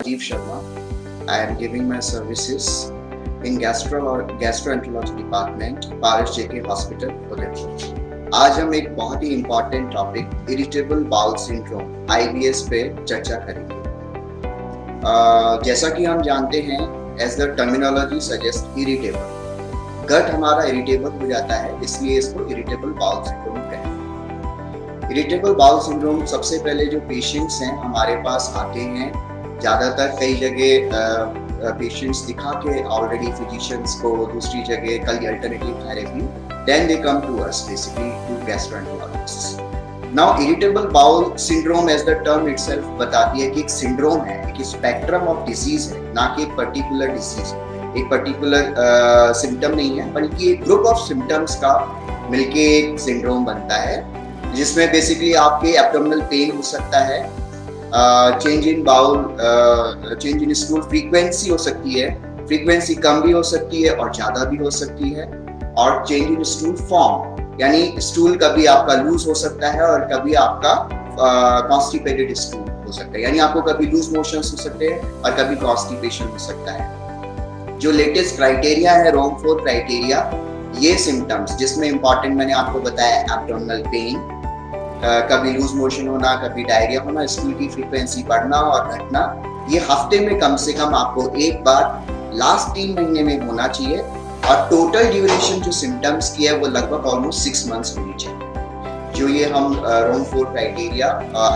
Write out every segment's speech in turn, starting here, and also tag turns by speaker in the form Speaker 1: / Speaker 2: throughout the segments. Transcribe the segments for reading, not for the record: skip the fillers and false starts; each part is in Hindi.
Speaker 1: Sanjeev Sharma. I am giving my services in gastroenterology department, Paras JK Hospital, Udaipur. आज हम एक बहुत ही important topic irritable bowel syndrome IBS पे चर्चा करेंगे। जैसा कि हम जानते हैं, as the terminology suggest irritable, gut हमारा इरिटेबल हो जाता है, इसलिए इसको इरिटेबल बाउल सिंड्रोम कहते हैं। इरिटेबल बाउल सिंड्रोम सबसे पहले जो पेशेंट्स हैं हमारे पास आते हैं, ज़्यादातर कई जगह पेशेंट्स दिखा के ऑलरेडी फिजिशियंस को दूसरी जगह कल alternative therapy, then they come to us basically to gastroenterologist. Now irritable bowel syndrome as the term itself बताती है कि एक सिंड्रोम है, एक स्पेक्ट्रम ऑफ डिजीज है, ना कि एक पर्टिकुलर डिजीज, एक पर्टिकुलर सिम्टम नहीं है, बल्कि एक ग्रुप ऑफ सिम्टम्स का मिलके एक सिंड्रोम बनता है, जिसमें बेसिकली आपके एब्डोमिनल पेन हो सकता है, change in bowel, change in stool frequency हो सकती है, फ्रीक्वेंसी कम भी हो सकती है और ज़्यादा भी हो सकती है, और चेंज इन स्टूल फॉर्म, यानी स्टूल कभी आपका लूज हो सकता है और कभी आपका कॉन्स्टिपेटेड स्टूल हो सकता है, यानी आपको कभी लूज मोशंस हो सकते हैं और कभी कॉन्स्टिपेशन हो सकता है। जो लेटेस्ट क्राइटेरिया है, रोम 4 क्राइटेरिया, ये सिम्टम्स जिसमें इंपॉर्टेंट मैंने आपको बताया एब्डोमिनल पेन, कभी लूज मोशन होना, कभी डायरिया होना, स्टूल की फ्रीक्वेंसी बढ़ना और घटना, ये हफ्ते में कम से कम आपको एक बार लास्ट 3 महीने में होना चाहिए, और टोटल ड्यूरेशन जो सिम्टम्स की है वो लगभग ऑलमोस्ट 6 मंथ्स होनी चाहिए। जो ये हम रोम 4 क्राइटेरिया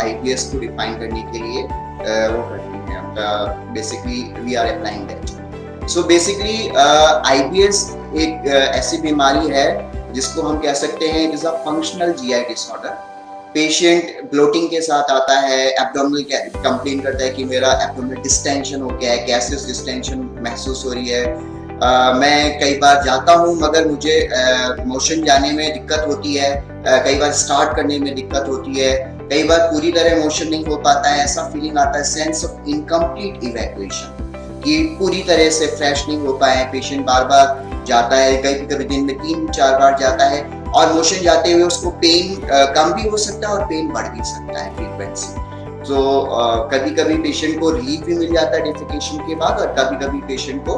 Speaker 1: IBS को डिफाइन करने के लिए वो करते हैं, basically we are applying that. So basically IBS एक ऐसी बीमारी है जिसको हम कह सकते हैं it is a functional GI disorder. Patient bloating के साथ आता है, एब्डोमिनल कंप्लेन करता है कि मेरा एब्डोमिनल डिस्टेंशन हो गया है, गैसेस डिस्टेंशन महसूस हो रही है, मैं कई बार जाता हूँ मगर मुझे मोशन जाने में दिक्कत होती है, कई बार स्टार्ट करने में दिक्कत होती है, कई बार पूरी तरह मोशन नहीं हो पाता है, ऐसा फीलिंग आता है, सेंस ऑफ इनकम्प्लीट इवैक्यूएशन, कि पूरी तरह से फ्रेश नहीं हो पाए। पेशेंट बार बार जाता है, कभी दिन में 3-4 बार जाता है, और मोशन जाते हुए उसको पेन कम भी हो सकता है और पेन बढ़ भी सकता है फ्रीक्वेंसी। तो कभी कभी पेशेंट को रिलीफ भी मिल जाता है डिफिकेशन के बाद, और कभी कभी पेशेंट को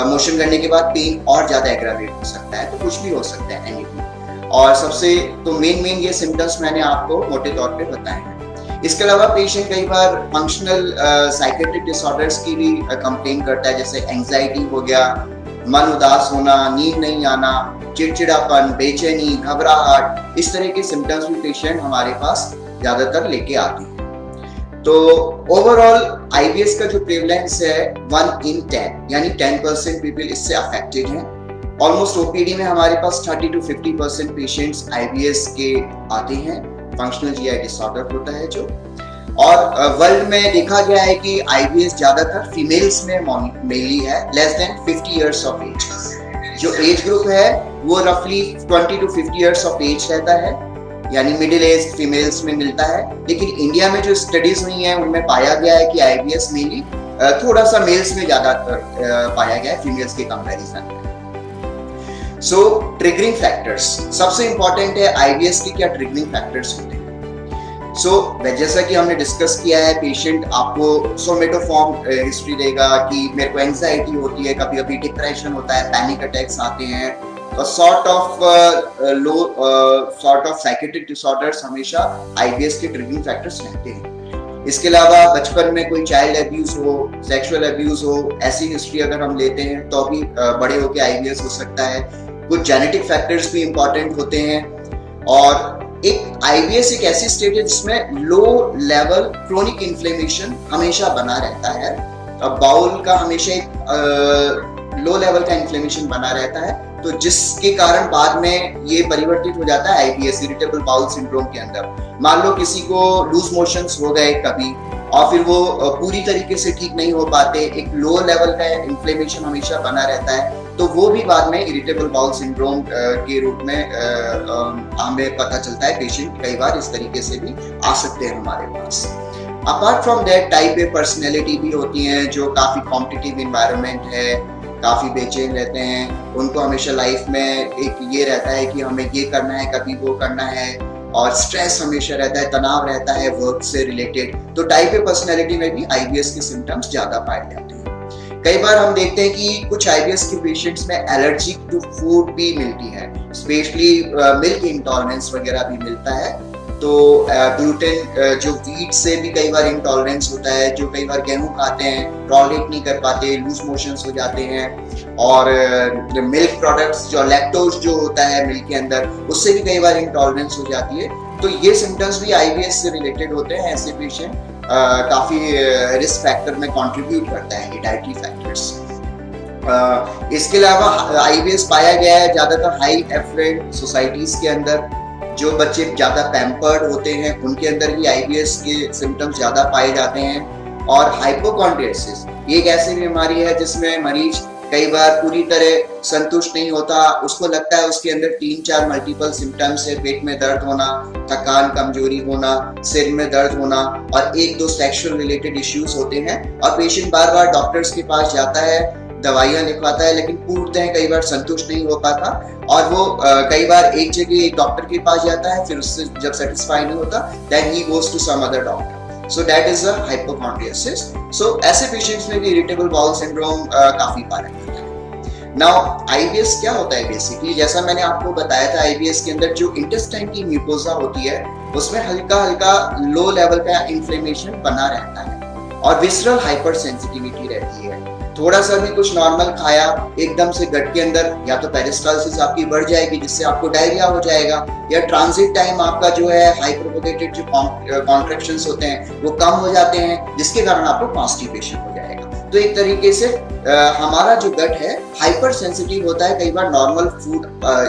Speaker 1: मोशन करने के बाद पेन और ज्यादा एग्रावेट हो सकता है, तो कुछ भी हो सकता है एनीथिंग। और सबसे तो मेन ये सिम्टम्स मैंने आपको मोटे तौर पे बताए हैं। इसके अलावा पेशेंट कई बार फंक्शनल साइकेट्रिक डिसऑर्डर्स की भी कंप्लेन करता है, जैसे एंजाइटी हो गया, मन उदास होना, नींद नहीं आना, चिड़चिड़ापन, बेचैनी, घबराहट, इस तरह के सिम्टम्स भी पेशेंट हमारे पास ज्यादातर लेके आते हैं। तो ओवरऑल IBS का जो प्रेवलेंस है 1 in 10, यानी 10% पीपल इससे अफेक्टेड हैं। ऑलमोस्ट OPD में हमारे पास 30 to 50% पेशेंट्स IBS के आते हैं, फंक्शनल GI डिसऑर्डर होता है जो। और वर्ल्ड में देखा गया है कि IBS ज्यादातर फीमेल्स में मेनली है, less than 50 years of age. जो एज ग्रुप है वो रफली 20 to 50 years ऑफ एज रहता है, यानी मिडिल एज फीमेल्स में मिलता है। लेकिन इंडिया में जो स्टडीज हुई हैं उनमें पाया गया है कि IBS मेनली थोड़ा सा मेल्स में ज्यादातर पाया गया है फीमेल्स के कंपैरिजन में। सो ट्रिगरिंग फैक्टर्स, सबसे इंपॉर्टेंट है IBS के क्या ट्रिगरिंग फैक्टर्स होते हैं। जैसा कि हमने डिस्कस किया है, पेशेंट आपको सोमेटोफॉर्म हिस्ट्री देगा कि मेरे को एंजाइटी होती है, कभी कभी डिप्रेशन होता है, पैनिक अटैक्स आते हैं, और सॉर्ट ऑफ साइकेट्रिक डिसऑर्डर्स हमेशा IBS के ट्रिगरिंग फैक्टर्स रहते हैं। इसके अलावा बचपन में कोई चाइल्ड अब्यूज हो, सेक्सुअल अब्यूज हो, ऐसी हिस्ट्री अगर हम लेते हैं तो भी बड़े होकर IBS हो सकता है। कुछ जेनेटिक फैक्टर्स भी इंपॉर्टेंट होते हैं, और एक IBS एक ऐसी स्टेट है जिसमें लो लेवल क्रोनिक इन्फ्लेमेशन हमेशा बना रहता है। अब बाउल का हमेशा एक लो लेवल का इन्फ्लेमेशन बना रहता है, तो जिसके कारण बाद में ये परिवर्तित हो जाता है IBS, इरिटेबल बाउल सिंड्रोम के अंदर। मान लो किसी को लूज मोशंस हो गए कभी, और फिर वो पूरी तरीके से ठीक नहीं हो पाते, एक लो लेवल का इन्फ्लेमेशन हमेशा बना रहता है, तो वो भी बाद में इरिटेबल बाउल सिंड्रोम के रूप में हमें पता चलता है। पेशेंट कई बार इस तरीके से भी आ सकते हैं हमारे पास। Apart from that, type A personality भी होती हैं जो काफ़ी कॉम्पिटिटिव इन्वायरमेंट है, काफ़ी बेचैन रहते हैं, उनको हमेशा लाइफ में एक ये रहता है कि हमें ये करना है, कभी वो करना है, और स्ट्रेस हमेशा रहता है, तनाव रहता है वर्क से रिलेटेड, तो टाइप ए पर्सनैलिटी में भी आईबीएस के सिम्टम्स ज्यादा पाए जाते हैं। कई बार हम देखते हैं कि कुछ आईबीएस के पेशेंट्स में एलर्जी टू फूड भी मिलती है, स्पेशली मिल्क इंटॉलरेंस वगैरह भी मिलता है। तो ग्लूटेन जो व्हीट से भी कई बार इंटॉलरेंस होता है, जो कई बार गेहूं खाते हैं टॉलरेट नहीं कर पाते, लूज मोशंस हो जाते हैं। और मिल्क प्रोडक्ट्स जो लैक्टोज जो होता है मिल्क के अंदर, उससे भी कई बार इंटॉलरेंस हो जाती है। तो ये सिम्टम्स भी आईबीएस से रिलेटेड होते हैं। ऐसे पेशेंट काफी रिस्क फैक्टर में कंट्रीब्यूट करता है, ये डाइटरी फैक्टर्स। इसके अलावा आईबीएस पाया गया है ज्यादातर हाई एफ्लुएंट सोसाइटीज के अंदर, जो बच्चे ज्यादा पैम्पर्ड होते हैं उनके अंदर भी आईबीएस के सिम्टम्स ज्यादा पाए जाते हैं। और हाइपोकॉन्ड्रियासिस ये एक ऐसी बीमारी है जिसमें मरीज कई बार पूरी तरह संतुष्ट नहीं होता, उसको लगता है उसके अंदर 3-4 मल्टीपल सिम्टम्स है, पेट में दर्द होना, थकान, कमजोरी होना, सिर में दर्द होना और 1-2 सेक्सुअल रिलेटेड इश्यूज होते हैं। और पेशेंट बार बार डॉक्टर्स के पास जाता है, दवाइयां लिखवाता है, लेकिन पूर्णतः कई बार संतुष्ट नहीं हो पाता और वो कई बार एक जगह एक डॉक्टर के पास जाता है, फिर उससे जब सेटिस्फाई नहीं होता then he goes to some other doctor. So that is a hypochondriasis. सो ऐसे पेशेंट्स में भी इरिटेबल बाउल सिंड्रोम काफी पाया जाता है। नाउ आईबीएस क्या होता है बेसिकली, जैसा मैंने आपको बताया था, आईबीएस के अंदर जो इंटेस्टाइन की म्यूकोसा होती है उसमें हल्का हल्का लो लेवल का इन्फ्लेमेशन बना रहता है और विसरल हाइपर सेंसिटिविटी रहती है। थोड़ा सा भी कुछ नॉर्मल खाया एकदम से गट के अंदर या तो पेरिस्टाल्सिस आपकी बढ़ जाएगी जिससे आपको डायरिया हो जाएगा, या ट्रांजिट टाइम आपका जो है हाइपरप्रोपेगेटेड जो कॉन्ट्रैक्शंस होते हैं वो कम हो जाते हैं, जिसके कारण आपको कॉन्स्टिपेशन हो जाएगा। तो एक तरीके से हमारा जो गट है हाइपर सेंसिटिव होता है कई बार नॉर्मल फूड,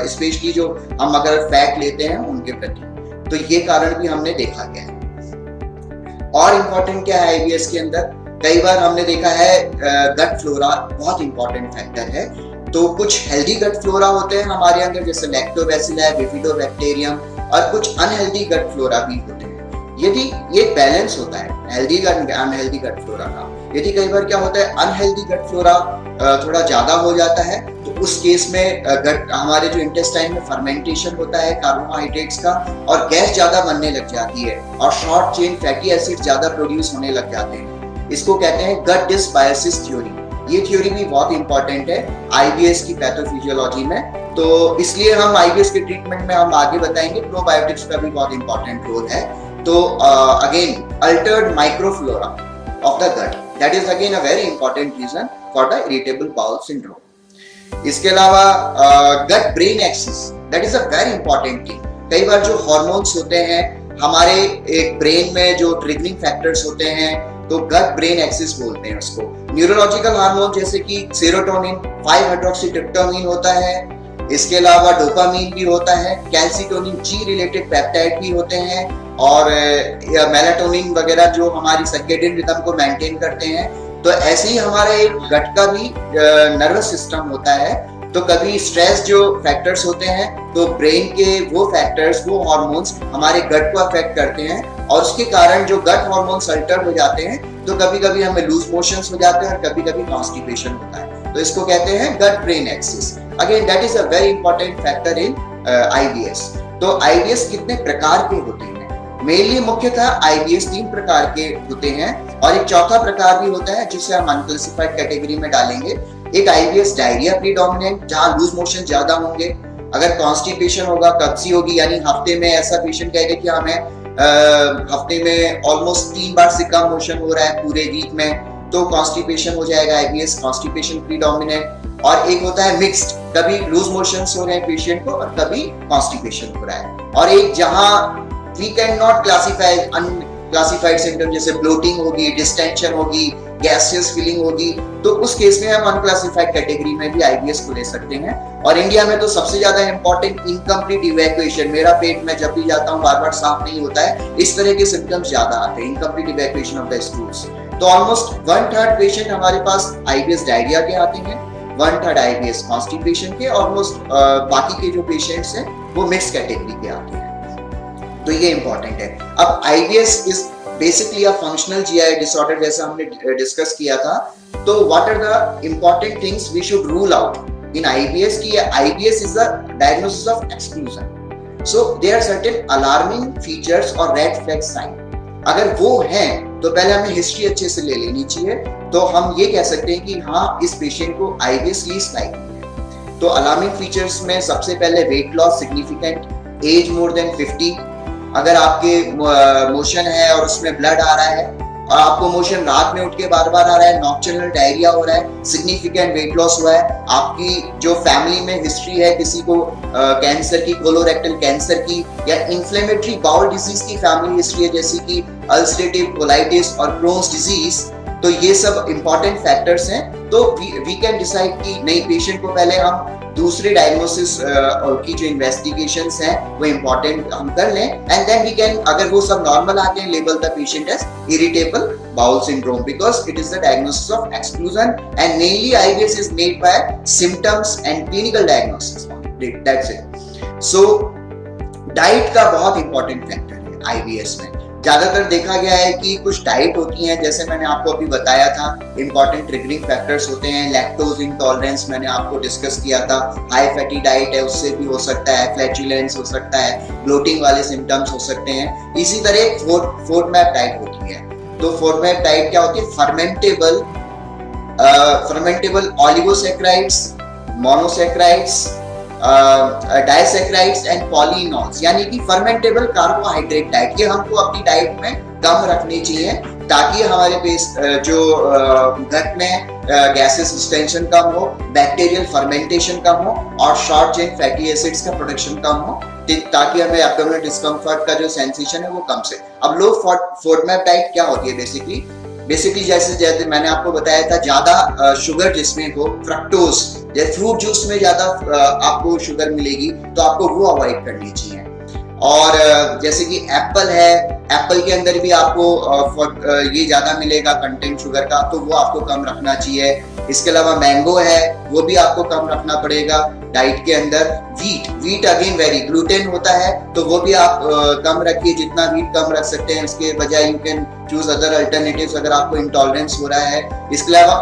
Speaker 1: स्पेशली जो हम अगर फैट लेते हैं उनके प्रति। तो ये कारण भी हमने देखा गया है। और इम्पोर्टेंट क्या है आईबीएस के अंदर, कई बार हमने देखा है गट फ्लोरा बहुत इंपॉर्टेंट फैक्टर है। तो कुछ हेल्दी गट फ्लोरा होते हैं हमारे अंदर, जैसे लैक्टोबैसिली, बिफिडोबैक्टीरियम, और कुछ अनहेल्दी गट फ्लोरा भी होते हैं। यदि ये बैलेंस होता है healthy gut unhealthy gut flora का, यदि कई बार क्या होता है अनहेल्दी गट फ्लोरा थोड़ा ज्यादा हो जाता है, तो उस केस में गट हमारे जो इंटेस्टाइन में फर्मेंटेशन होता है कार्बोहाइड्रेट्स का, और गैस ज्यादा बनने लग जाती है और शॉर्ट चेन फैटी एसिड ज्यादा प्रोड्यूस होने लग जाते हैं। इसको कहते हैं गट डिसबायोसिस थ्योरी। ये थ्योरी भी बहुत इंपॉर्टेंट है आईबीएस की पैथोफिजियोलॉजी में। तो इसलिए हम आईबीएस के ट्रीटमेंट में हम आगे बताएंगे प्रोबायोटिक्स का भी बहुत इंपॉर्टेंट रोल है। तो again altered microflora of the gut, that is again a very important reason for the irritable bowel syndrome. इसके अलावा gut brain axis, that is a very important thing. कई बार जो हॉर्मोन्स होते हैं हमारे एक ब्रेन में, जो ट्रिगरिंग फैक्टर्स होते हैं, तो गट ब्रेन एक्सिस बोलते हैं उसको। न्यूरोलॉजिकल हार्मोन जैसे कि सेरोटोनिन, 5-हाइड्रोक्सीट्रिप्टोमाइन होता है, इसके अलावा डोपामीन भी होता है, कैल्सिटोनिन, जी रिलेटेड पेप्टाइड भी होते हैं, और मेलाटोनिन वगैरह जो हमारी सर्केडियन रिदम को मेंटेन करते हैं। तो ऐसे ही हमारा एक गट का भी नर्वस सिस्टम होता है। तो कभी स्ट्रेस जो फैक्टर्स होते हैं, तो ब्रेन के वो फैक्टर्स, वो हार्मोन्स हमारे गट को अफेक्ट करते हैं, और उसके कारण जो गट हार्मोन्स अल्टर हो जाते हैं, तो कभी कभी हमें लूज मोशंस हो जाते हैं और कभी कभी कॉन्स्टिपेशन होता है। तो इसको कहते हैं gut brain axis. Again that is a very important factor in IBS. तो आईबीएस कितने प्रकार के होते हैं? मेनली मुख्यतः आईबीएस 3 प्रकार के होते हैं, और एक चौथा प्रकार भी होता है जिसे हम अनक्लासिफाइड कैटेगरी में डालेंगे। एक आईबीएस डायरिया प्रीडोमिनेंट, जहां लूज मोशन ज्यादा होंगे। अगर कॉन्स्टिपेशन होगा, कब्जी होगी, यानी हफ्ते में ऐसा पेशेंट कहेगा कि हमें हफ्ते में ऑलमोस्ट 3 बार से कम मोशन हो रहा है पूरे वीक में, तो कॉन्स्टिपेशन हो जाएगा आईबीएस, कॉन्स्टिपेशन प्रीडोमिनेंट। और एक होता है मिक्स्ड, कभी लूज मोशंस हो रहे हैं पेशेंट को और कभी कॉन्स्टिपेशन हो रहा है। और एक जहां we can not classify unclassified symptom, जैसे ब्लोटिंग होगी, डिस्टेंशन होगी, गैसियस फीलिंग होगी, तो उस केस में हम अनक्लासिफाइड कैटेगरी में भी आईबीएस को ले सकते हैं। और इंडिया में तो सबसे ज्यादा इंपॉर्टेंट इनकम्प्लीट इवैक्यूएशन, मेरा पेट में जब भी जाता हूँ बार बार साफ नहीं होता है, इस तरह के सिम्टम्स ज्यादा आते हैं, incomplete evacuation of the stools. तो ऑलमोस्ट 1/3 पेशेंट हमारे पास आईबीएस डायरिया के आते हैं, 1/3 आईबीएस कॉन्स्टिपेशन के, ऑलमोस्ट बाकी के जो पेशेंट्स हैं वो मिक्स कैटेगरी के आते हैं। तो ये इंपॉर्टेंट है। अब IBS is basically a functional GI disorder, जैसा हमने डिस्कस किया था। तो what are the important things we should rule out in IBS की IBS is a diagnosis of exclusion. So there are certain alarming features और रेड फ्लैग साइन। अगर वो हैं तो पहले हमें हिस्ट्री अच्छे से ले लेनी चाहिए, तो हम ये कह सकते हैं कि हाँ इस पेशेंट को आईबीएस लीस्ट लाइकली है। तो अलार्मिंग फीचर्स में सबसे पहले weight loss significant, as more than 50, अगर आपके मोशन है और उसमें ब्लड आ रहा है और आपको मोशन रात में उठ के बार बार आ रहा है, नॉक्टर्नल डायरिया हो रहा है, सिग्निफिकेंट वेट लॉस हुआ है, आपकी जो फैमिली में हिस्ट्री है किसी को कैंसर की, कोलोरेक्टल कैंसर की या इन्फ्लेमेटरी बाउल डिजीज की फैमिली हिस्ट्री है जैसे कि अल्सरेटिव कोलाइटिस और क्रोन्स डिजीज, तो ये सब इंपॉर्टेंट फैक्टर्स हैं। तो वी कैन डिसाइड कि नहीं पेशेंट को पहले हम दूसरे डायग्नोसिस की जो इन्वेस्टिगेशंस हैं वो इंपॉर्टेंट हम कर लें, एंड देन वी कैन, अगर वो सब नॉर्मल आते हैं, label the patient as irritable bowel syndrome because it is the diagnosis of exclusion and mainly IBS is made by symptoms and clinical diagnosis, that's it. So diet का बहुत इंपॉर्टेंट फैक्टर है आईबीएस में। ज्यादातर देखा गया है कि कुछ डाइट होती हैं, जैसे मैंने आपको अभी बताया था इंपॉर्टेंट ट्रिगरिंग फैक्टर्स होते हैं, लैक्टोज इंटॉलरेंस मैंने आपको डिस्कस किया था, हाई फैटी डाइट है उससे भी हो सकता है, फ्लैचुलेंस हो सकता है, ब्लोटिंग वाले सिम्टम्स हो सकते हैं। इसी तरह फोर्डमैप डाइट होती है। तो फोर्डमैप डाइट क्या होती है? फर्मेंटेबल ऑलिगोसैकेराइड्स, मोनोसैकेराइड्स, डाइसैकेराइड्स एंड पॉलीनॉल्स, यानी कि फर्मेंटेबल कार्बोहाइड्रेट डाइट, ये हमको अपनी डाइट में कम रखनी चाहिए ताकि हमारे जो गट में गैसेस सस्पेंशन कम हो, बैक्टीरियल फर्मेंटेशन कम हो और शॉर्ट चेन फैटी एसिड्स का प्रोडक्शन कम हो, ताकि हमें एब्डोमिनल डिस्कम्फर्ट का जो सेंसेशन है वो कम से। अब लो फोर्डमैप डाइट क्या होती है? बेसिकली जैसे मैंने आपको बताया था, ज्यादा शुगर जिसमें हो, फ्रक्टोज, जैसे फ्रूट जूस में ज्यादा आपको शुगर मिलेगी तो आपको वो अवॉइड करनी चाहिए। और जैसे कि एप्पल है, एप्पल के अंदर भी आपको ये ज्यादा मिलेगा कंटेंट शुगर का, तो वो आपको कम रखना चाहिए। इसके अलावा मैंगो है, वो भी आपको कम रखना पड़ेगा डाइट के अंदर। वीट अगेन वेरी ग्लूटेन होता है, तो वो भी आप कम रखिए, जितना वीट कम रख सकते हैं। उसके बजाय you can choose other alternatives अगर आपको इंटॉलरेंस हो रहा है। इसके अलावा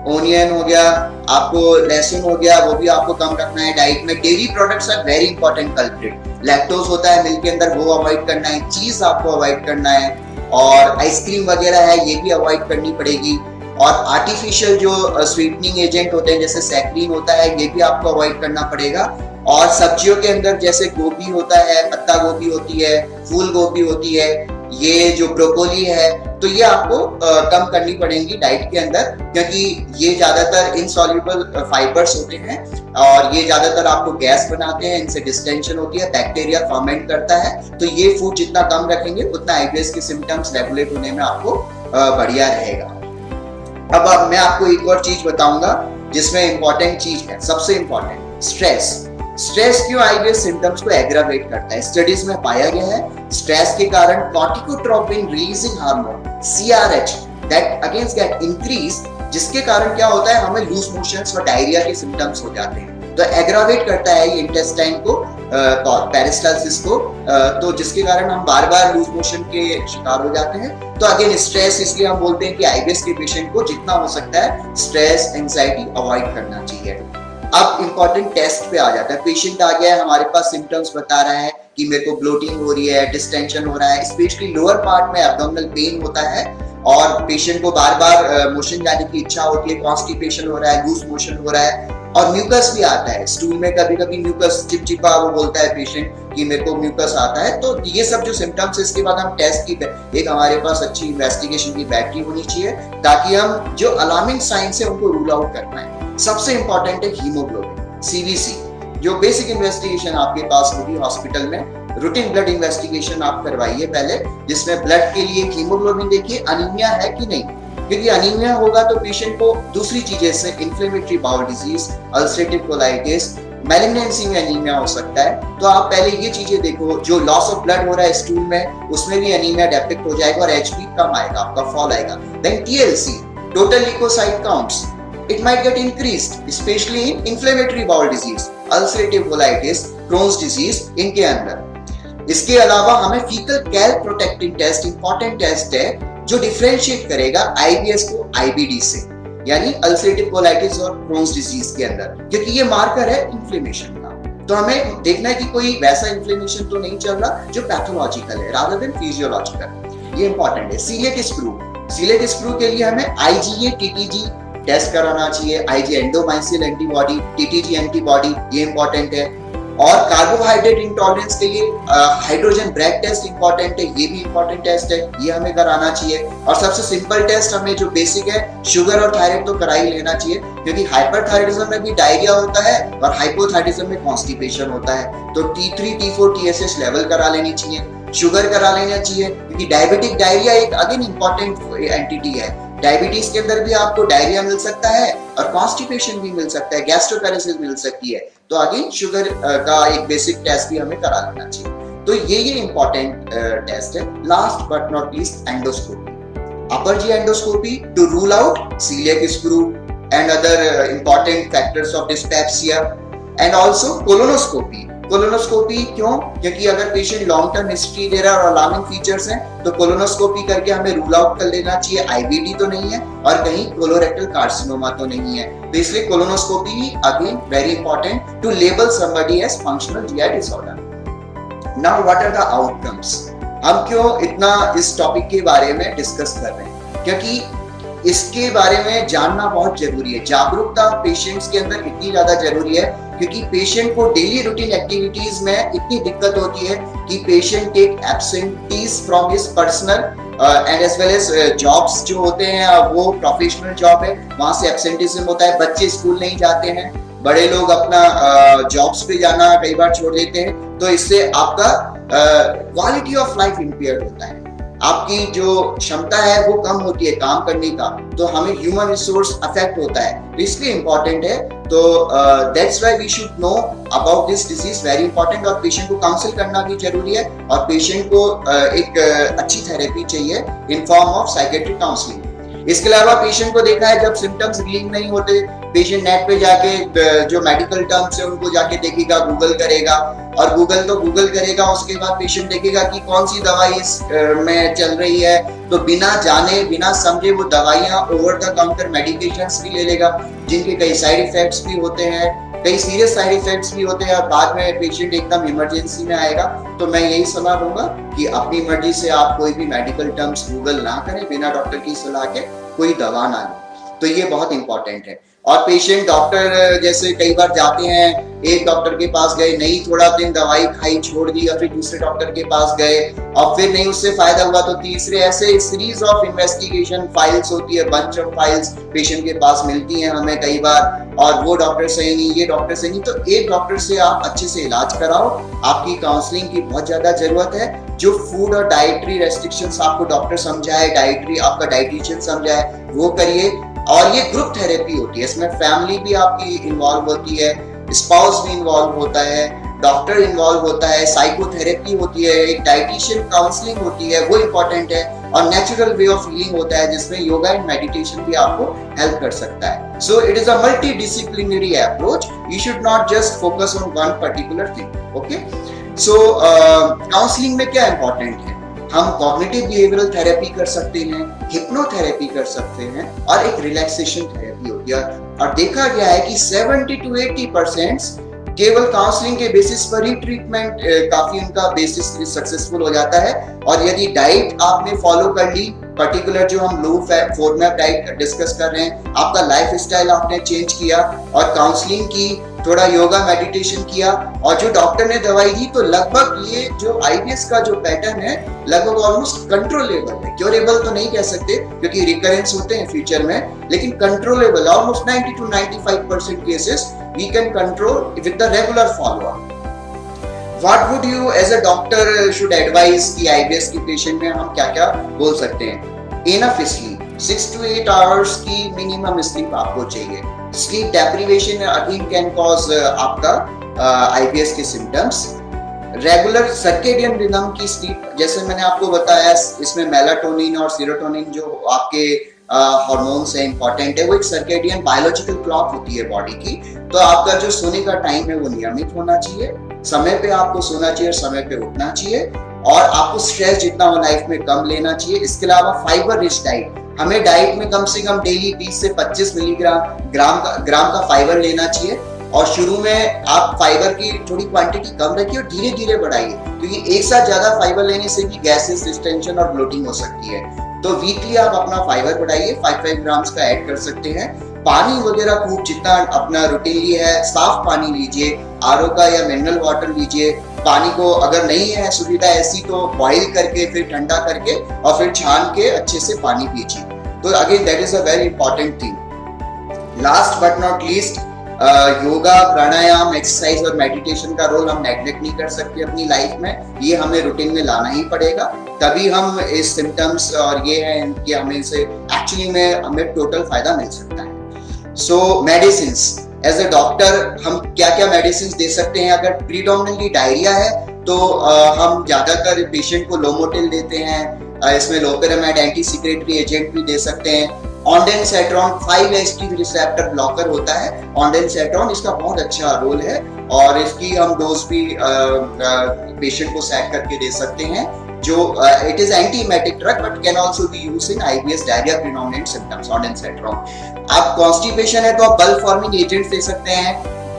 Speaker 1: ओनियन हो गया, आपको लहसुन हो गया, वो भी आपको कम रखना है डाइट में। Dairy products are very important culprit, lactose होता है मिल्क के अंदर, वो अवॉइड करना है। चीज आपको अवॉइड करना है, और आइसक्रीम वगैरह है ये भी अवॉइड करनी पड़ेगी। और आर्टिफिशियल जो स्वीटनिंग एजेंट होते हैं जैसे सैक्रीन होता है, ये भी आपको अवॉइड करना पड़ेगा। और सब्जियों के अंदर जैसे गोभी होता है, पत्ता गोभी होती है, फूल गोभी होती है, ये जो ब्रोकोली है, तो ये आपको कम करनी पड़ेंगी डाइट के अंदर, क्योंकि ये ज्यादातर इनसॉल्युबल फाइबर्स होते हैं और ये ज्यादातर आपको गैस बनाते हैं, इनसे डिस्टेंशन होती है, बैक्टीरिया फर्मेंट करता है। तो ये फूड जितना कम रखेंगे उतना आईबीएस के सिम्टम्स रेगुलेट होने में आपको बढ़िया रहेगा। अब मैं आपको एक और चीज बताऊंगा जिसमें इंपॉर्टेंट चीज है, सबसे इंपॉर्टेंट, स्ट्रेस क्यों आईबीएस सिम्टम्स को एग्रावेट करता है? स्टडीज में पाया गया है स्ट्रेस के कारण corticotropin releasing hormone CRH that against gate increase, जिसके कारण क्या होता है, हमें लूज मोशंस और डायरिया के सिम्टम्स हो जाते हैं। तो एग्रावेट करता है ये इंटेस्टाइन को, पेरिस्टाल्सिस को, तो जिसके कारण हम बार बार लूज मोशन के शिकार हो जाते हैं। तो अगेन स्ट्रेस, इसलिए हम बोलते हैं कि आईबीएस के पेशेंट को जितना हो सकता है स्ट्रेस एंजाइटी अवॉइड करना चाहिए। अब इंपॉर्टेंट टेस्ट पे आ जाता है। पेशेंट आ गया है, हमारे पास सिम्टम्स बता रहा है कि मेरे को ब्लोटिंग हो रही है, डिस्टेंशन हो रहा है, स्पेशली लोअर पार्ट में एब्डोमिनल पेन होता है और पेशेंट को बार बार मोशन जाने की इच्छा होती है, कॉन्स्टिपेशन हो रहा है, लूज मोशन हो रहा है और म्यूकस भी आता है स्टूल में, कभी कभी म्यूकस चिपचिपा, वो बोलता है पेशेंट कि मेरे को म्यूकस आता है। तो ये सब जो सिम्टम्स, इसके बाद हम टेस्ट की एक हमारे पास अच्छी इन्वेस्टिगेशन की बैटरी होनी चाहिए ताकि हम जो अलार्मिंग साइंस है उनको रूल आउट कर पाए। सबसे इंपॉर्टेंट है हीमोग्लोबिन, सीवीसी, जो बेसिक इन्वेस्टिगेशन आपके पास होगी हॉस्पिटल में। रूटीन ब्लड इन्वेस्टिगेशन आप करवाइए पहले, जिसमें ब्लड के लिए हीमोग्लोबिन देखिए अनीमिया है कि नहीं, क्योंकि अनीमिया होगा तो पेशेंट को दूसरी चीजें से inflammatory bowel disease, ulcerative colitis, malignancy में अनीमिया हो सकता है। तो आप पहले ये चीजें देखो, जो लॉस ऑफ ब्लड हो रहा है स्टूल में, उसमें भी अनीमिया डिटेक्ट हो जाएगा और एचबी कम आएगा, आपका फॉल आएगा। Then TLC, total leukocyte counts, it might get increased, especially in inflammatory bowel disease, ulcerative colitis, Crohn's disease इनके अंदर। इसके अलावा हमें faecal calprotectin test important test है जो डिफरेंशिएट करेगा आईबीएस को आईबीडी से, यानी अल्सरेटिव कोलाइटिस और Crohn's disease के अंदर, क्योंकि ये मार्कर है इन्फ्लेमेशन का। तो हमें देखना है कि कोई वैसा इन्फ्लेमेशन तो नहीं चल रहा जो पैथोलॉजिकल है, रादर देन फिजियोलॉजिकल। ये इंपॉर्टेंट है। सीलिएक स्क्रू के लिए हमें IgA TTG टेस्ट कराना चाहिए, IgA एंडोमाइसिल एंटीबॉडी, TTG एंटीबॉडी, ये इंपॉर्टेंट है। और कार्बोहाइड्रेट इंटॉलरेंस के लिए हाइड्रोजन ब्रेक टेस्ट इंपॉर्टेंट है, ये भी इंपॉर्टेंट टेस्ट है, ये हमें कराना चाहिए। और सबसे सिंपल टेस्ट हमें जो बेसिक है, शुगर और थायराइड तो करा ही लेना चाहिए, क्योंकि हाइपरथायराइडिज्म में भी डायरिया होता है और हाइपोथायराइडिज्म में कॉन्स्टिपेशन होता है। तो T3 T4 TSH लेवल करा लेनी चाहिए, शुगर करा लेना चाहिए, क्योंकि डायबिटिक डायरिया एक अगेन इंपॉर्टेंट एंटिटी है। डायबिटीज के अंदर भी आपको डायरिया मिल सकता है और कॉन्स्टिपेशन भी मिल सकता है, गैस्ट्रोपैरेसिस मिल सकती है। तो अगेन शुगर का एक बेसिक टेस्ट भी हमें करा लेना चाहिए। तो ये इंपॉर्टेंट टेस्ट है। Last but not least, endoscopy, upper G endoscopy to rule out coeliac sprue and other important factors of dyspepsia, and also colonoscopy. Colonoscopy क्यों? क्योंकि अगर पेशेंट लॉन्ग टर्म हिस्ट्री दे रहा है और अलार्मिंग फीचर्स हैं, तो कोलोनोस्कोपी करके हमें रूल आउट कर लेना चाहिए IBD तो नहीं है और कहीं कोलोरेक्टल कार्सिनोमा तो नहीं है। तो इसलिए colonoscopy again very important to label somebody as functional GI disorder. Now what are the outcomes? हम क्यों इतना इस टॉपिक के बारे में डिस्कस कर रहे हैं? क्योंकि इसके बारे में जानना बहुत जरूरी है। जागरूकता पेशेंट्स के अंदर इतनी ज्यादा जरूरी है, क्योंकि पेशेंट को डेली रूटीन एक्टिविटीज में इतनी दिक्कत होती है कि patient take absentees from his personal and as well as jobs जो होते हैं, वो प्रोफेशनल जॉब है, वहां से एब्सेंटिज्म होता है। बच्चे स्कूल नहीं जाते हैं, बड़े लोग अपना जॉब्स पे जाना कई बार छोड़ देते हैं। तो इससे आपका क्वालिटी ऑफ लाइफ इंपेयर्ड होता है, आपकी जो क्षमता है वो कम होती है काम करने का, तो हमें ह्यूमन रिसोर्स अफेक्ट होता है। तो इसलिए इंपॉर्टेंट है। तो that's why we should know about this disease, very important. और पेशेंट को काउंसिल करना भी जरूरी है, और पेशेंट को एक अच्छी थेरेपी चाहिए in form of psychiatric counselling. इसके अलावा पेशेंट को देखा है जब सिम्टम्स रिलीव नहीं होते, पेशेंट नेट पे जाके जो मेडिकल टर्म्स है उनको जाके देखेगा, गूगल करेगा, और गूगल करेगा, उसके बाद पेशेंट देखेगा कि कौन सी दवाई इस में चल रही है, तो बिना जाने बिना समझे वो दवाइयां ओवर द काउंटर मेडिकेशंस भी ले लेगा, जिनके कई साइड इफेक्ट्स भी होते हैं, कई सीरियस साइड इफेक्ट्स भी होते हैं, और बाद में पेशेंट एकदम इमरजेंसी में आएगा। तो मैं यही सलाह दूंगा कि अपनी मर्जी से आप कोई भी मेडिकल टर्म्स गूगल ना करें, बिना डॉक्टर की सलाह के कोई दवा ना लें। तो ये बहुत इंपॉर्टेंट है। और पेशेंट डॉक्टर जैसे कई बार जाते हैं, एक डॉक्टर के पास गए, नहीं थोड़ा दिन दवाई खाई छोड़ दी, और फिर दूसरे डॉक्टर के पास गए और फिर नहीं उससे फायदा हुआ, तो तीसरे, ऐसे सीरीज ऑफ इन्वेस्टिगेशन फाइल्स होती है, बंच ऑफ फाइल्स पेशेंट के पास मिलती हैं हमें कई बार, और वो डॉक्टर सही नहीं, ये डॉक्टर सही नहीं। तो एक डॉक्टर से आप अच्छे से इलाज कराओ। आपकी काउंसलिंग की बहुत ज्यादा जरूरत है। जो फूड और डाइटरी रेस्ट्रिक्शंस आपको डॉक्टर समझाए, डाइटरी आपका डाइटिशियन समझाए, वो करिए। और ये ग्रुप थेरेपी होती है, इसमें फैमिली भी आपकी इन्वॉल्व होती है, स्पाउस भी इन्वॉल्व होता है, डॉक्टर इन्वॉल्व होता है, साइकोथेरेपी होती है, एक डाइटिशियन काउंसलिंग होती है, वो इम्पोर्टेंट है, और नेचुरल वे ऑफ हीलिंग होता है, जिसमें योगा एंड मेडिटेशन भी आपको हेल्प कर सकता है। So it is a multi disciplinary approach, you should not just focus on one particular thing. Okay, so counselling में क्या इंपॉर्टेंट है? हम कॉग्निटिव बिहेवियरल थेरेपी कर सकते हैं, हिप्नोथेरेपी कर सकते हैं, और एक रिलैक्सेशन थेरेपी होती है। और देखा गया है कि 70 to 80% केवल काउंसलिंग के बेसिस पर ही ट्रीटमेंट काफी उनका बेसिस सक्सेसफुल हो जाता है। और यदि डाइट आपने फॉलो कर ली, पर्टिकुलर जो हम low fat format diet discuss कर रहे हैं, आपका लाइफ स्टाइल आपने चेंज किया और काउंसलिंग की, थोड़ा योगा मेडिटेशन किया, और जो डॉक्टर ने दवाई दी, तो लगभग ये जो IBS का जो पैटर्न है लगभग ऑलमोस्ट कंट्रोलेबल है। क्योरेबल तो नहीं कह सकते क्योंकि रिकरेंस होते हैं फ्यूचर में, लेकिन controllable, almost 90 to 95% cases we can control with the regular followup. What would you as a doctor should advise कि IBS की पेशेंट में हम क्या-क्या बोल सकते हैं? Enough sleep, 6 to 8 hours की मिनिमम स्लीप आपको चाहिए। Sleep deprivation again can cause आपका IBS के सिम्टम्स। रेगुलर सर्केडियन रिदम की स्लीप, जैसे मैंने आपको बताया, इसमें मेलाटोनिन और सीरोटोनिन जो आपके हार्मोन्स है, इंपॉर्टेंट है, वो एक सर्केडियन बायोलॉजिकल क्लॉक होती है बॉडी की। तो आपका जो सोने का टाइम है वो नियमित होना चाहिए, समय पे आपको सोना चाहिए, समय पे उठना चाहिए, और आपको स्ट्रेस जितना हो लाइफ में कम लेना चाहिए। इसके अलावा फाइबर रिच डाइट, हमें डाइट में कम से कम डेली 20 से 25 मिलीग्राम ग्राम का फाइबर लेना चाहिए। और शुरू में आप फाइबर की थोड़ी क्वांटिटी कम रखिए और धीरे धीरे बढ़ाइए, क्योंकि एक साथ ज्यादा फाइबर लेने से भी गैसेस, डिस्टेंशन और ब्लोटिंग हो सकती है। तो वीकली आप अपना फाइबर बढ़ाइए, 5 ग्राम्स का ऐड कर सकते हैं। पानी वगैरह खूब जितना अपना रूटीनली है, साफ पानी लीजिए, आरओ का या मिनरल वाटर लीजिए। पानी को अगर नहीं है सुविधा ऐसी तो बॉईल करके फिर ठंडा करके और फिर छान के अच्छे से पानी पीजिए। तो again that is a very important thing. Last but not least, yoga, pranayama, exercise और मेडिटेशन का रोल हम नेग्लेक्ट नहीं कर सकते अपनी लाइफ में। ये हमें रूटीन में लाना ही पड़ेगा, तभी हम इस सिम्टम्स और ये है कि हमें इसे एक्चुअली में हमें टोटल फायदा मिल सकता है। So medicine, as a doctor हम क्या क्या मेडिसिन दे सकते हैं? अगर प्रीडोमिनेंटली डायरिया है तो हम ज्यादातर पेशेंट को लोमोटिल देते हैं। इसमें लोपेरामाइड एंटी सिक्रेटरी एजेंट भी दे सकते हैं। ऑन्डेनसेट्रॉन 5-HT रिसेप्टर ब्लॉकर होता है ऑन्डेनसेट्रॉन, इसका बहुत अच्छा रोल है और इसकी हम डोज भी पेशेंट को सेट करके दे सकते हैं। जो it is antiemetic drug but can also be used in IBS diarrhoea predominant symptoms ondansetron. आप कॉन्स्टिपेशन है तो आप बल्क फॉर्मिंग एजेंट्स दे सकते हैं,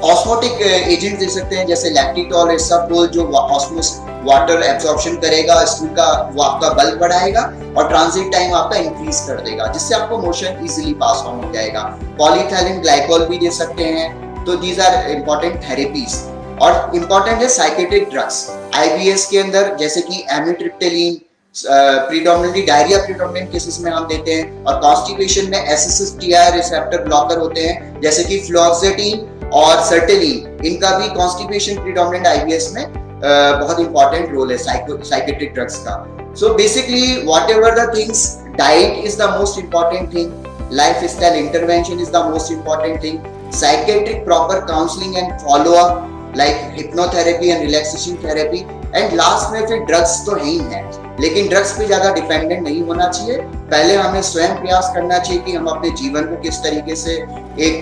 Speaker 1: ऑस्मोटिक एजेंट्स दे सकते हैं जैसे लैक्टिटॉल, एसाप्रोल जो ऑस्मोस वाटर एब्जॉर्प्शन करेगा, इसका वो आपका बल्क बढ़ाएगा और ट्रांजिट टाइम आपका इंक्रीज कर देगा, जिससे आपको मोशन इजीली पास ऑन हो जाएगा। पॉलीथैलिन ग्लाइकोल भी दे सकते हैं। तो दीज आर इंपॉर्टेंट थेरेपीज। और इंपॉर्टेंट है साइकेट्रिक ड्रग्स आईबीएस के अंदर, जैसे कि एमिट्रिप्टिलिन प्रीडोमिनेंटली डायरिया प्रीडोमिनेंट केसेस में हम देते हैं, और कॉन्स्टिपेशन में एसएसएसटीआई रिसेप्टर ब्लॉकर होते हैं जैसे कि फ्लोक्सेटिन और सर्टेलिन। इनका भी कॉन्स्टिपेशन प्रीडोमिनेंट आईबीएस में बहुत इंपॉर्टेंट रोल है साइकेट्रिक ड्रग्स का। So basically whatever the things, diet is the most important thing, lifestyle intervention is the most important thing, psychiatric proper counselling and follow up like hypnotherapy and relaxation therapy, and last में फिर ड्रग्स तो है ही है, लेकिन ड्रग्स पे ज्यादा डिपेंडेंट नहीं होना चाहिए। पहले हमें स्वयं प्रयास करना चाहिए कि हम अपने जीवन को किस तरीके से एक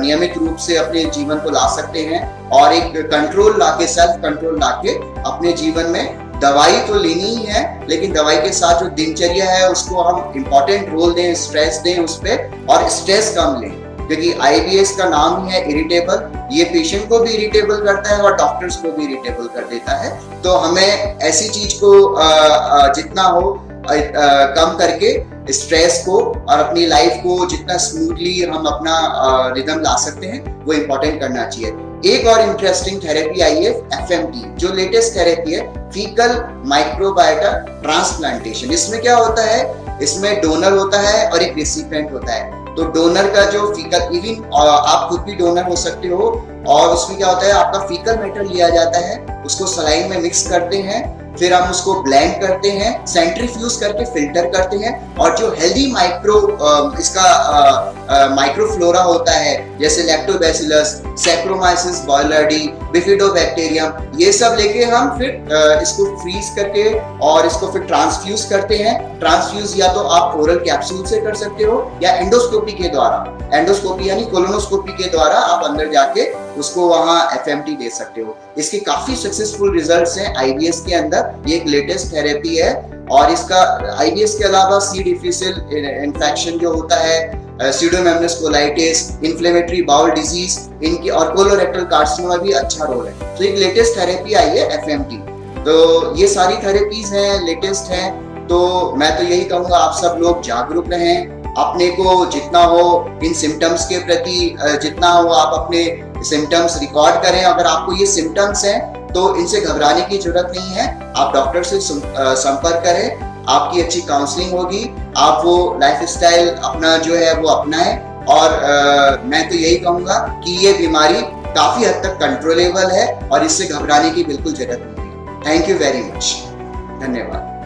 Speaker 1: नियमित रूप से अपने जीवन को ला सकते हैं और एक कंट्रोल लाके, सेल्फ कंट्रोल लाके अपने जीवन में दवाई तो लेनी ही है, लेकिन दवाई के साथ जो दिनचर्या है उसको हम इम्पोर्टेंट रोल दें, स्ट्रेस दें उस पर, और स्ट्रेस कम लें, क्योंकि आईबीएस का नाम ही है इरिटेबल। ये पेशेंट को भी इरिटेबल करता है और डॉक्टर्स को भी इरिटेबल कर देता है। तो हमें ऐसी चीज को जितना हो कम करके स्ट्रेस को और अपनी लाइफ को जितना स्मूथली हम अपना रिदम ला सकते हैं वो इम्पोर्टेंट करना चाहिए। एक और इंटरेस्टिंग थेरेपी आई है एफएमटी, जो लेटेस्ट थेरेपी है, फीकल माइक्रोबायोटा ट्रांसप्लांटेशन। इसमें क्या होता है? इसमें डोनर होता है और एक रिसिपिएंट होता है। तो डोनर का जो फीकल, इवन आप खुद भी डोनर हो सकते हो, और उसमें क्या होता है, आपका फीकल मैटर लिया जाता है, उसको सलाइन में मिक्स करते हैं, फिर हम उसको ब्लेंड करते हैं, सेंट्रीफ्यूज करके फिल्टर करते हैं, और जो हेल्दी माइक्रोफ्लोरा होता है जैसे लैक्टोबैसिलस, सैक्रोमाइसिस बॉयलर्डी, बिफिडोबैक्टीरियम, ये सब लेके हम फिर इसको फ्रीज करके और इसको फिर ट्रांसफ्यूज करते हैं। ट्रांसफ्यूज या तो आप ओरल कैप्सूल से कर सकते हो या एंडोस्कोपी के द्वारा, एंडोस्कोपी यानी कोलोनोस्कोपी के द्वारा आप अंदर जाके उसको वहां एफएमटी दे सकते हो। इसके काफी सक्सेसफुल रिजल्ट्स हैं आईबीएस के अंदर। ये एक लेटेस्ट थेरेपी है, और इसका आईबीएस के अलावा सी डिफिसिल इन्फेक्शन जो होता है, Pseudomonas colitis, inflammatory bowel disease, इनकी और कोलोरेक्टल कार्सिनोमा भी अच्छा रोल है। तो एक लेटेस्ट थेरेपी आई है एफएमटी। तो ये सारी थेरेपीज हैं, लेटेस्ट हैं। तो मैं तो यही कहूंगा आप सब लोग जागरूक रहें, अपने को जितना हो इन सिम्टम्स के प्रति जितना हो आप अपने सिम्टम्स रिकॉर्ड करें। अगर आपको ये सिम्टम्स हैं तो इनसे घबराने की जरूरत नहीं है, आप डॉक्टर से संपर्क करें, आपकी अच्छी काउंसलिंग होगी, आप वो लाइफस्टाइल अपना जो है वो अपनाएं। और मैं तो यही कहूंगा कि ये बीमारी काफी हद तक कंट्रोलेबल है और इससे घबराने की बिल्कुल जरूरत नहीं है। थैंक यू वेरी मच, धन्यवाद।